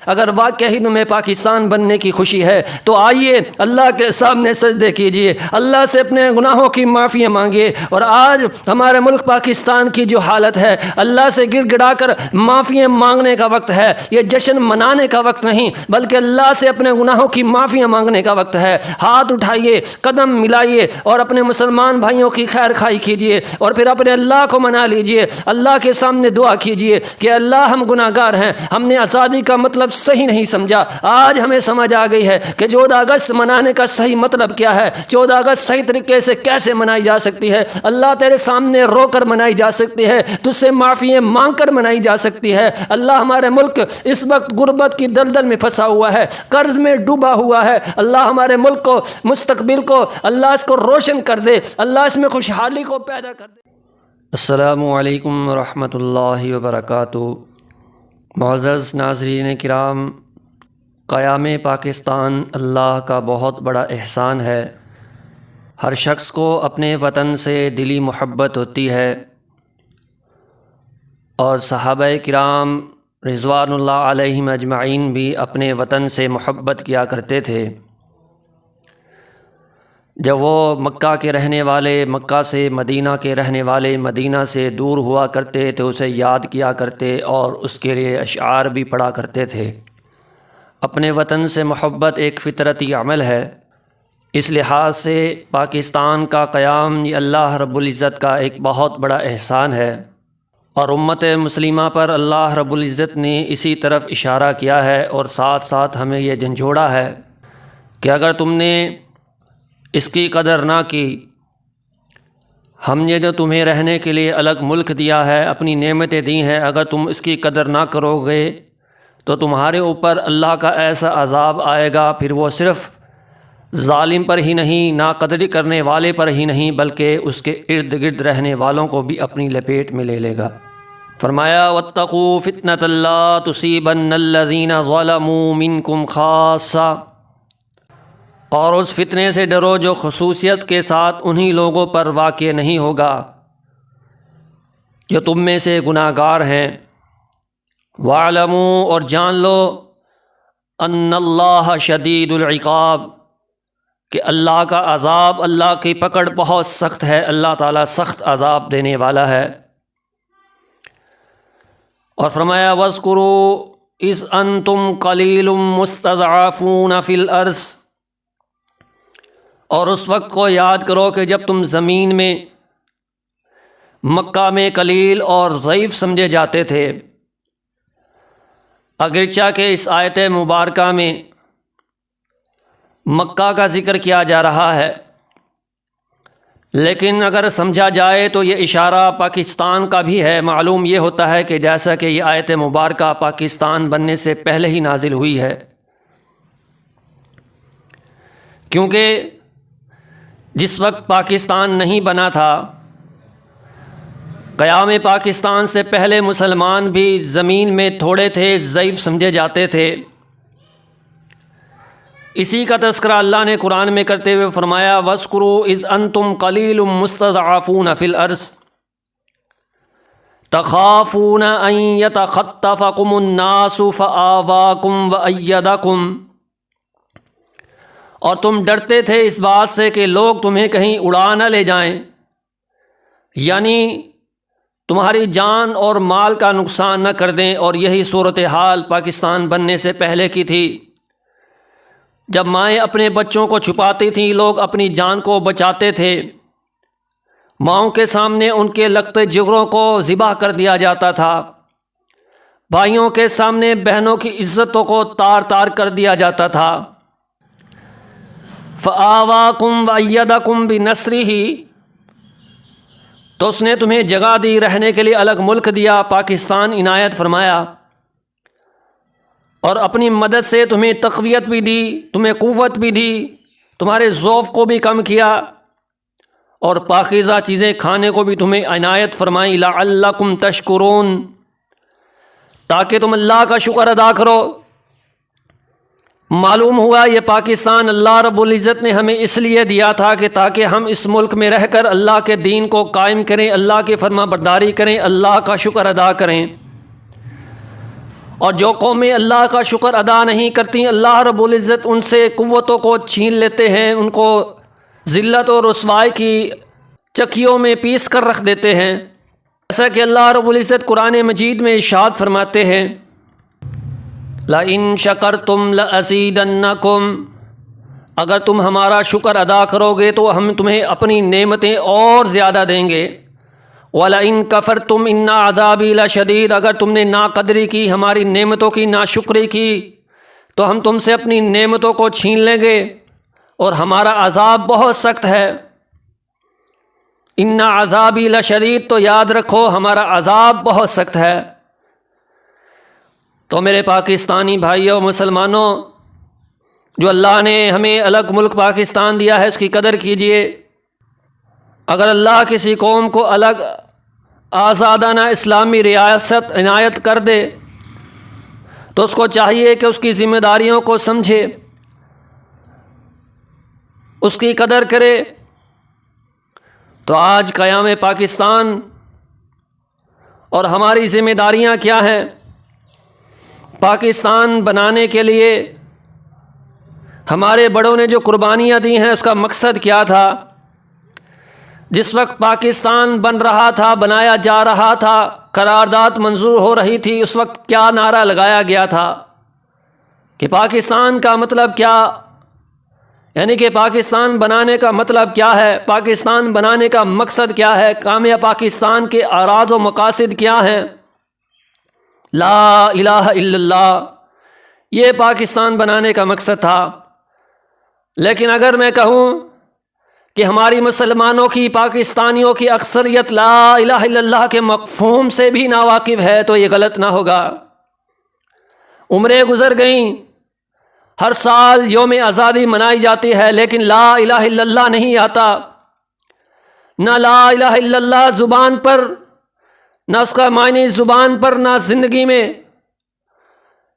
اگر واقعی ہی تمہیں پاکستان بننے کی خوشی ہے تو آئیے اللہ کے سامنے سجدے کیجئے، اللہ سے اپنے گناہوں کی معافی مانگیے۔ اور آج ہمارے ملک پاکستان کی جو حالت ہے، اللہ سے گڑ گڑا کر معافی مانگنے کا وقت ہے، یہ جشن منانے کا وقت نہیں بلکہ اللہ سے اپنے گناہوں کی معافی مانگنے کا وقت ہے۔ ہاتھ اٹھائیے، قدم ملائیے اور اپنے مسلمان بھائیوں کی خیر خواہی کیجئے، اور پھر اپنے اللہ کو منا لیجئے، اللہ کے سامنے دعا کیجئے کہ اللہ ہم گناہ گار ہیں، ہم نے آزادی کا مطلب صحیح نہیں سمجھا، آج ہمیں سمجھ آ گئی ہے کہ 14 اگست منانے کا صحیح مطلب کیا ہے، 14 اگست صحیح طریقے سے کیسے منائی جا سکتی ہے۔ اللہ تیرے سامنے رو کر منائی جا سکتی ہے، تجھ سے معافی مانگ کر منائی جا سکتی ہے۔ اللہ ہمارے ملک اس وقت غربت کی دلدل میں پھنسا ہوا ہے، قرض میں ڈوبا ہوا ہے، اللہ ہمارے ملک کو، مستقبل کو اللہ اس کو روشن کر دے، اللہ اس میں خوشحالی کو پیدا کر دے۔ السلام علیکم ورحمۃ اللہ وبرکاتہ۔ معزز ناظرین کرام، قیام پاکستان اللہ کا بہت بڑا احسان ہے۔ ہر شخص کو اپنے وطن سے دلی محبت ہوتی ہے، اور صحابہ کرام رضوان اللہ علیہم اجمعین بھی اپنے وطن سے محبت کیا کرتے تھے۔ جب وہ مکہ کے رہنے والے مکہ سے، مدینہ کے رہنے والے مدینہ سے دور ہوا کرتے تو اسے یاد کیا کرتے اور اس کے لیے اشعار بھی پڑھا کرتے تھے۔ اپنے وطن سے محبت ایک فطرتی عمل ہے، اس لحاظ سے پاکستان کا قیام یہ اللہ رب العزت کا ایک بہت بڑا احسان ہے، اور امت مسلمہ پر اللہ رب العزت نے اسی طرف اشارہ کیا ہے، اور ساتھ ساتھ ہمیں یہ جھنجھوڑا ہے کہ اگر تم نے اس کی قدر نہ کی، ہم نے جو تمہیں رہنے کے لیے الگ ملک دیا ہے، اپنی نعمتیں دی ہیں، اگر تم اس کی قدر نہ کرو گے تو تمہارے اوپر اللہ کا ایسا عذاب آئے گا، پھر وہ صرف ظالم پر ہی نہیں، ناقدری کرنے والے پر ہی نہیں، بلکہ اس کے ارد گرد رہنے والوں کو بھی اپنی لپیٹ میں لے لے گا۔ فرمایا واتقوا فتنة لا تصیبن الذین ظلموا منکم خاصہ، اور اس فتنے سے ڈرو جو خصوصیت کے ساتھ انہی لوگوں پر واقع نہیں ہوگا جو تم میں سے گناہ گار ہیں۔ وَاعْلَمُوا، اور جان لو، ان اللہ شدید العقاب، کہ اللہ کا عذاب، اللہ کی پکڑ بہت سخت ہے، اللہ تعالیٰ سخت عذاب دینے والا ہے۔ اور فرمایا وَاذْكُرُوا إِذْ أَنْتُمْ قَلِيلٌ مُسْتَضْعَفُونَ فِي الْأَرْضِ، اور اس وقت کو یاد کرو کہ جب تم زمین میں مکہ میں قلیل اور ضعیف سمجھے جاتے تھے۔ اگرچہ کہ اس آیت مبارکہ میں مکہ کا ذکر کیا جا رہا ہے، لیکن اگر سمجھا جائے تو یہ اشارہ پاکستان کا بھی ہے۔ معلوم یہ ہوتا ہے کہ جیسا کہ یہ آیت مبارکہ پاکستان بننے سے پہلے ہی نازل ہوئی ہے، کیونکہ جس وقت پاکستان نہیں بنا تھا، قیام پاکستان سے پہلے مسلمان بھی زمین میں تھوڑے تھے، ضعیف سمجھے جاتے تھے۔ اسی کا تذکرہ اللہ نے قرآن میں کرتے ہوئے فرمایا وَاذْكُرُوا إِذْ أَنْتُمْ قَلِيلٌ مُسْتَضْعَفُونَ فِي الْأَرْضِ تَخَافُونَ أَنْ يَتَخَطَّفَكُمُ النَّاسُ فَآوَاكُمْ وَأَيَّدَكُمْ، اور تم ڈرتے تھے اس بات سے کہ لوگ تمہیں کہیں اڑا نہ لے جائیں، یعنی تمہاری جان اور مال کا نقصان نہ کر دیں۔ اور یہی صورتحال پاکستان بننے سے پہلے کی تھی، جب مائیں اپنے بچوں کو چھپاتی تھیں، لوگ اپنی جان کو بچاتے تھے، ماؤں کے سامنے ان کے لگتے جگروں کو ذبح کر دیا جاتا تھا، بھائیوں کے سامنے بہنوں کی عزتوں کو تار تار کر دیا جاتا تھا۔ فَآوَاكُمْ وَأَيَّدَكُمْ بِنَصْرِهِ، تو اس نے تمہیں جگہ دی، رہنے کے لیے الگ ملک دیا، پاکستان عنایت فرمایا، اور اپنی مدد سے تمہیں تقویت بھی دی، تمہیں قوت بھی دی، تمہارے ضعف کو بھی کم کیا، اور پاکیزہ چیزیں کھانے کو بھی تمہیں عنایت فرمائی، لَعَلَّكُمْ تَشْكُرُونَ، تاکہ تم اللہ کا شکر ادا کرو۔ معلوم ہوا یہ پاکستان اللہ رب العزت نے ہمیں اس لیے دیا تھا کہ تاکہ ہم اس ملک میں رہ کر اللہ کے دین کو قائم کریں، اللہ کی فرما برداری کریں، اللہ کا شکر ادا کریں۔ اور جو قومیں اللہ کا شکر ادا نہیں کرتی اللہ رب العزت ان سے قوتوں کو چھین لیتے ہیں، ان کو ذلت اور رسوائی کی چکیوں میں پیس کر رکھ دیتے ہیں۔ جیسا کہ اللہ رب العزت قرآن مجید میں ارشاد فرماتے ہیں لَإِن شَكَرْتُمْ لَأَزِيدَنَّكُمْ، اگر تم ہمارا شکر ادا کرو گے تو ہم تمہیں اپنی نعمتیں اور زیادہ دیں گے۔ وَلَئِن كَفَرْتُمْ إِنَّ عَذَابِي لَشَدِيدٌ، اگر تم نے ناقدری کی، ہماری نعمتوں کی ناشکری کی، تو ہم تم سے اپنی نعمتوں کو چھین لیں گے اور ہمارا عذاب بہت سخت ہے۔ إِنَّ عَذَابِي لَشَدِيدٌ، تو یاد رکھو ہمارا عذاب بہت سخت ہے۔ تو میرے پاکستانی بھائیوں مسلمانوں، جو اللہ نے ہمیں الگ ملک پاکستان دیا ہے اس کی قدر کیجئے۔ اگر اللہ کسی قوم کو الگ آزادانہ اسلامی ریاست عنایت کر دے تو اس کو چاہیے کہ اس کی ذمہ داریوں کو سمجھے، اس کی قدر کرے۔ تو آج قیام پاکستان اور ہماری ذمہ داریاں کیا ہیں؟ پاکستان بنانے کے لیے ہمارے بڑوں نے جو قربانیاں دی ہیں اس کا مقصد کیا تھا؟ جس وقت پاکستان بن رہا تھا، بنایا جا رہا تھا، قرارداد منظور ہو رہی تھی، اس وقت کیا نعرہ لگایا گیا تھا کہ پاکستان کا مطلب کیا، یعنی کہ پاکستان بنانے کا مطلب کیا ہے، پاکستان بنانے کا مقصد کیا ہے، کامیاب پاکستان کے اغراض و مقاصد کیا ہیں؟ لا الہ الا اللہ، یہ پاکستان بنانے کا مقصد تھا۔ لیکن اگر میں کہوں کہ ہماری مسلمانوں کی، پاکستانیوں کی اکثریت لا الہ الا اللہ کے مفہوم سے بھی ناواقف ہے تو یہ غلط نہ ہوگا۔ عمریں گزر گئیں، ہر سال یوم آزادی منائی جاتی ہے، لیکن لا الہ الا اللہ نہیں آتا، نہ لا الہ الا اللہ زبان پر، نہ اس کا معنی زبان پر، نہ زندگی میں۔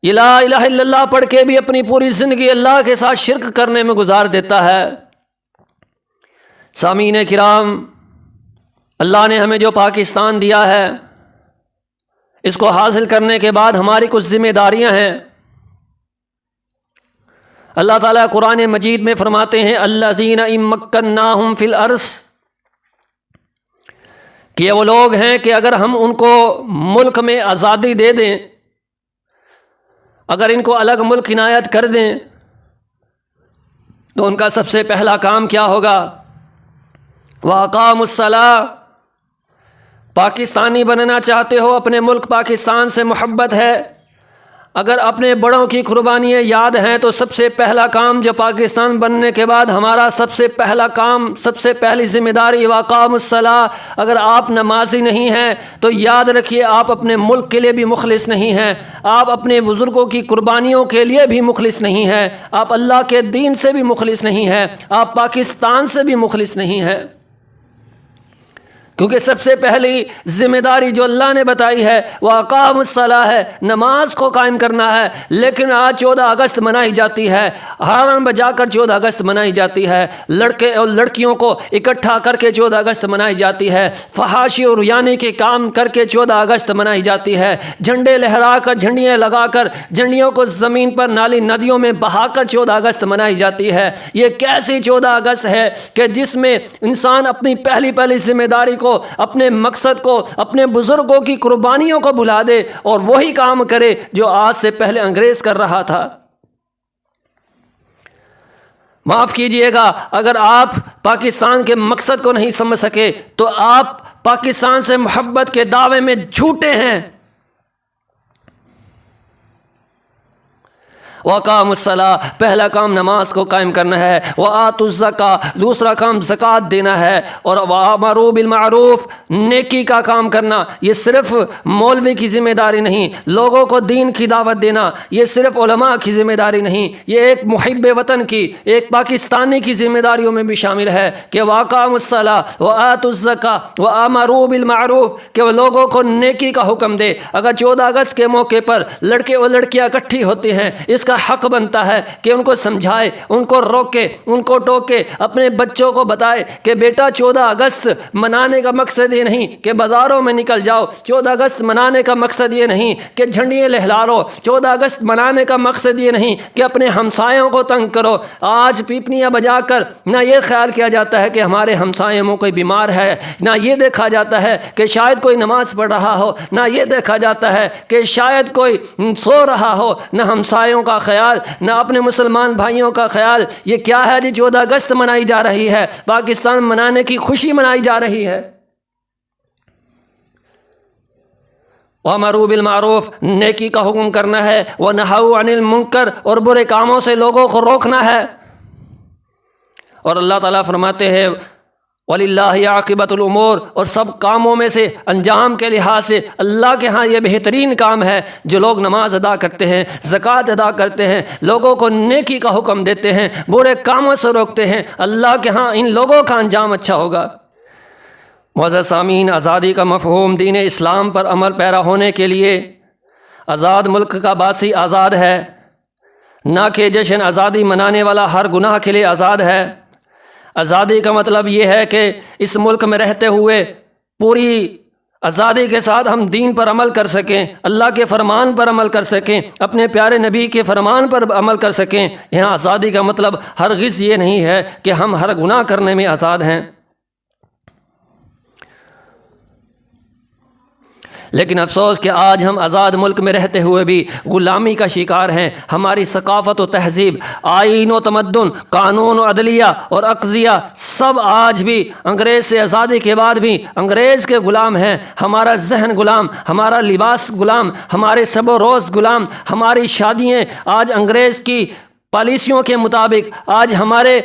یہ لا الہ الا اللہ پڑھ کے بھی اپنی پوری زندگی اللہ کے ساتھ شرک کرنے میں گزار دیتا ہے۔ سامعین کرام، اللہ نے ہمیں جو پاکستان دیا ہے اس کو حاصل کرنے کے بعد ہماری کچھ ذمہ داریاں ہیں۔ اللہ تعالیٰ قرآن مجید میں فرماتے ہیں الذین ان مکناہم فی الارض، کہ یہ وہ لوگ ہیں کہ اگر ہم ان کو ملک میں آزادی دے دیں، اگر ان کو الگ ملک عنایت کر دیں تو ان کا سب سے پہلا کام کیا ہوگا؟ وَأَقَامُوا الصَّلَاةَ، پاکستانی بننا چاہتے ہو، اپنے ملک پاکستان سے محبت ہے، اگر اپنے بڑوں کی قربانیاں یاد ہیں تو سب سے پہلا کام جو پاکستان بننے کے بعد ہمارا سب سے پہلا کام، سب سے پہلی ذمہ داری وَأَقَامُوا الصَّلَاةَ، اگر آپ نمازی نہیں ہیں تو یاد رکھیے آپ اپنے ملک کے لیے بھی مخلص نہیں ہیں، آپ اپنے بزرگوں کی قربانیوں کے لیے بھی مخلص نہیں ہیں، آپ اللہ کے دین سے بھی مخلص نہیں ہیں، آپ پاکستان سے بھی مخلص نہیں ہیں۔ کیونکہ سب سے پہلی ذمہ داری جو اللہ نے بتائی ہے وہ اقام الصلاۃ ہے، نماز کو قائم کرنا ہے۔ لیکن آج 14 اگست منائی جاتی ہے، ہارن بجا کر 14 اگست منائی جاتی ہے، لڑکے اور لڑکیوں کو اکٹھا کر کے 14 اگست منائی جاتی ہے، فحاشی اور ریانی کے کام کر کے 14 اگست منائی جاتی ہے، جھنڈے لہرا کر، جھنڈیاں لگا کر، جھنڈیوں کو زمین پر نالی ندیوں میں بہا کر 14 اگست منائی جاتی ہے۔ یہ کیسی 14 اگست ہے کہ جس میں انسان اپنی پہلی ذمہ داری کو، اپنے مقصد کو، اپنے بزرگوں کی قربانیوں کو بھلا دے اور وہی کام کرے جو آج سے پہلے انگریز کر رہا تھا۔ معاف کیجئے گا اگر آپ پاکستان کے مقصد کو نہیں سمجھ سکے تو آپ پاکستان سے محبت کے دعوے میں جھوٹے ہیں۔ وَأَقَامُوا الصَّلَاةَ، پہلا کام نماز کو قائم کرنا ہے، وَآتُوا الزَّکَاۃَ، دوسرا کام زکوٰۃ دینا ہے، اور وَأَمَرُوا بِالْمَعْرُوفِ، نیکی کا کام کرنا۔ یہ صرف مولوی کی ذمہ داری نہیں، لوگوں کو دین کی دعوت دینا یہ صرف علماء کی ذمہ داری نہیں، یہ ایک محب وطن کی، ایک پاکستانی کی ذمہ داریوں میں بھی شامل ہے کہ وَأَقَامُوا الصَّلَاةَ وَآتُوا الزَّکَاۃَ وَأَمَرُوا بِالْمَعْرُوفِ، کہ وہ لوگوں کو نیکی کا حکم دے۔ اگر 14 اگست کے موقع پر لڑکے اور لڑکیاں اکٹھی ہوتی ہیں، اس کا حق بنتا ہے کہ ان کو سمجھائے، ان کو روکے، ان کو ٹوکے، اپنے بچوں کو بتائے کہ بیٹا 14 اگست منانے کا مقصد یہ نہیں کہ بازاروں میں نکل جاؤ، 14 اگست منانے کا مقصد یہ نہیں کہ جھنڈیاں لہلا لو، 14 اگست منانے کا مقصد یہ نہیں کہ اپنے ہمسایوں کو تنگ کرو۔ آج پیپنیاں بجا کر نہ یہ خیال کیا جاتا ہے کہ ہمارے ہمسائے میں کوئی بیمار ہے، نہ یہ دیکھا جاتا ہے کہ شاید کوئی نماز پڑھ رہا ہو، نہ یہ دیکھا جاتا ہے کہ شاید کوئی سو رہا ہو، نہ ہمسایوں کا خیال، نہ اپنے مسلمان بھائیوں کا خیال۔ یہ کیا ہے جی؟ 14 اگست منائی جا رہی ہے، پاکستان منانے کی خوشی منائی جا رہی ہے۔ وَأَمَرُوا بِالْمَعْرُوفِ، نیکی کا حکم کرنا ہے، وَنَهَوْا عَنِ الْمُنکَرِ، اور برے کاموں سے لوگوں کو روکنا ہے۔ اور اللہ تعالیٰ فرماتے ہیں وَلِلَّهِ عَاقِبَةُ الْأُمُورِ، اور سب کاموں میں سے انجام کے لحاظ سے اللہ کے ہاں یہ بہترین کام ہے جو لوگ نماز ادا کرتے ہیں، زکوٰۃ ادا کرتے ہیں، لوگوں کو نیکی کا حکم دیتے ہیں، برے کاموں سے روکتے ہیں، اللہ کے ہاں ان لوگوں کا انجام اچھا ہوگا۔ معزز سامعین، آزادی کا مفہوم دین اسلام پر عمل پیرا ہونے کے لیے آزاد ملک کا باسی آزاد ہے، نہ کہ جشن آزادی منانے والا ہر گناہ کے لیے آزاد ہے۔ آزادی کا مطلب یہ ہے کہ اس ملک میں رہتے ہوئے پوری آزادی کے ساتھ ہم دین پر عمل کر سکیں، اللہ کے فرمان پر عمل کر سکیں، اپنے پیارے نبی کے فرمان پر عمل کر سکیں۔ یہاں آزادی کا مطلب ہرگز یہ نہیں ہے کہ ہم ہر گناہ کرنے میں آزاد ہیں۔ لیکن افسوس کہ آج ہم آزاد ملک میں رہتے ہوئے بھی غلامی کا شکار ہیں۔ ہماری ثقافت و تہذیب، آئین و تمدن، قانون و عدلیہ اور اقضیہ سب آج بھی انگریز سے آزادی کے بعد بھی انگریز کے غلام ہیں۔ ہمارا ذہن غلام، ہمارا لباس غلام، ہمارے شب و روز غلام، ہماری شادیاں آج انگریز کی پالیسیوں کے مطابق، آج ہمارے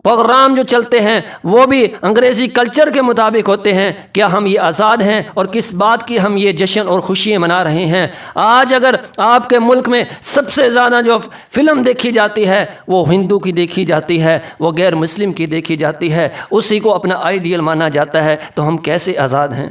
پروگرام جو چلتے ہیں وہ بھی انگریزی کلچر کے مطابق ہوتے ہیں۔ کیا ہم یہ آزاد ہیں؟ اور کس بات کی ہم یہ جشن اور خوشیاں منا رہے ہیں؟ آج اگر آپ کے ملک میں سب سے زیادہ جو فلم دیکھی جاتی ہے وہ ہندو کی دیکھی جاتی ہے، وہ غیر مسلم کی دیکھی جاتی ہے، اسی کو اپنا آئیڈیل مانا جاتا ہے، تو ہم کیسے آزاد ہیں؟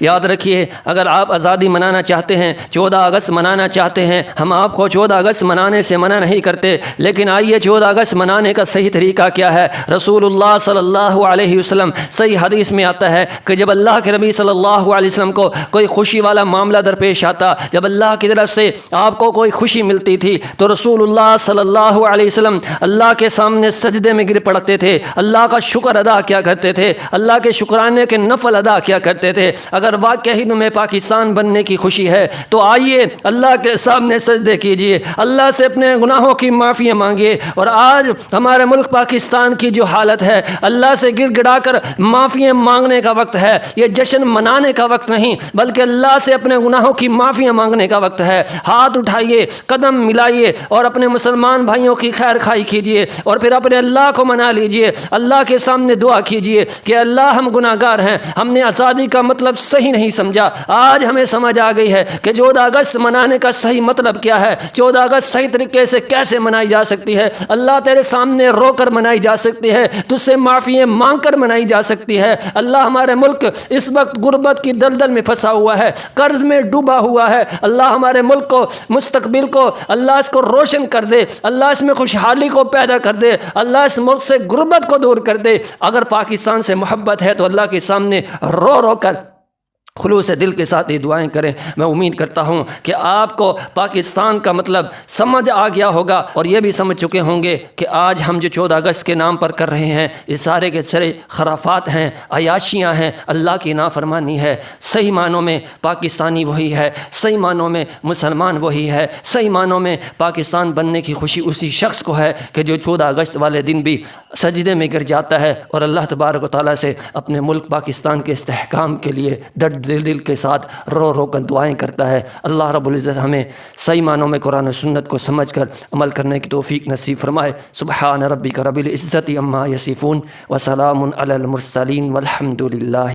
یاد رکھیے، اگر آپ آزادی منانا چاہتے ہیں، 14 اگست منانا چاہتے ہیں، ہم آپ کو 14 اگست منانے سے منع نہیں کرتے، لیکن آئیے 14 اگست منانے کا صحیح طریقہ کیا ہے؟ رسول اللہ صلی اللہ علیہ وسلم، صحیح حدیث میں آتا ہے کہ جب اللہ کے نبی صلی اللہ علیہ وسلم کو کوئی خوشی والا معاملہ درپیش آتا، جب اللہ کی طرف سے آپ کو کوئی خوشی ملتی تھی، تو رسول اللہ صلی اللہ علیہ وسلم اللہ کے سامنے سجدے میں گر پڑتے تھے، اللہ کا شکر ادا کیا کرتے تھے، اللہ کے شکرانے کے نفل ادا کیا کرتے تھے۔ اگر واقعی ہی تمہیں پاکستان بننے کی خوشی ہے تو آئیے اللہ کے سامنے سجدے کیجئے، اللہ سے اپنے گناہوں کی معافی مانگیے۔ اور آج ہمارے ملک پاکستان کی جو حالت ہے، اللہ سے گڑ گڑا کر معافی مانگنے کا وقت ہے، یہ جشن منانے کا وقت نہیں، بلکہ اللہ سے اپنے گناہوں کی معافی مانگنے کا وقت ہے۔ ہاتھ اٹھائیے، قدم ملائیے اور اپنے مسلمان بھائیوں کی خیر خائی کیجئے، اور پھر اپنے اللہ کو منا لیجئے، اللہ کے سامنے دعا کیجئے کہ اللہ ہم گناہ گار ہیں، ہم نے آزادی کا مطلب صحیح نہیں سمجھا، آج ہمیں سمجھ آ گئی ہے کہ 14 اگست منانے کا صحیح مطلب کیا ہے، 14 اگست صحیح طریقے سے کیسے منائی جا سکتی ہے۔ اللہ تیرے سامنے رو کر منائی جا سکتی ہے، تجھ سے معافی مانگ کر منائی جا سکتی ہے۔ اللہ ہمارے ملک اس وقت غربت کی دلدل میں پھنسا ہوا ہے، قرض میں ڈوبا ہوا ہے، اللہ ہمارے ملک کو، مستقبل کو اللہ اس کو روشن کر دے، اللہ اس میں خوشحالی کو پیدا کر دے، اللہ اس ملک سے غربت کو دور کر دے۔ اگر پاکستان سے محبت ہے تو اللہ کے سامنے رو رو کر خلوص دل کے ساتھ یہ دعائیں کریں۔ میں امید کرتا ہوں کہ آپ کو پاکستان کا مطلب سمجھ آ گیا ہوگا، اور یہ بھی سمجھ چکے ہوں گے کہ آج ہم جو 14 اگست کے نام پر کر رہے ہیں یہ سارے کے سارے خرافات ہیں، عیاشیاں ہیں، اللہ کی نافرمانی ہے۔ صحیح معنوں میں پاکستانی وہی ہے، صحیح معنوں میں مسلمان وہی ہے، صحیح معنوں میں پاکستان بننے کی خوشی اسی شخص کو ہے کہ جو 14 اگست والے دن بھی سجدے میں گر جاتا ہے اور اللہ تبارک و تعالیٰ سے اپنے ملک پاکستان کے استحکام کے لیے درد دل کے ساتھ رو رو کر دعائیں کرتا ہے۔ اللہ رب العزت ہمیں صحیح معنوں میں قرآن و سنت کو سمجھ کر عمل کرنے کی توفیق نصیب فرمائے۔ سبحان ربک رب العزت عما یصفون وسلام علی المرسلین والحمد للہ۔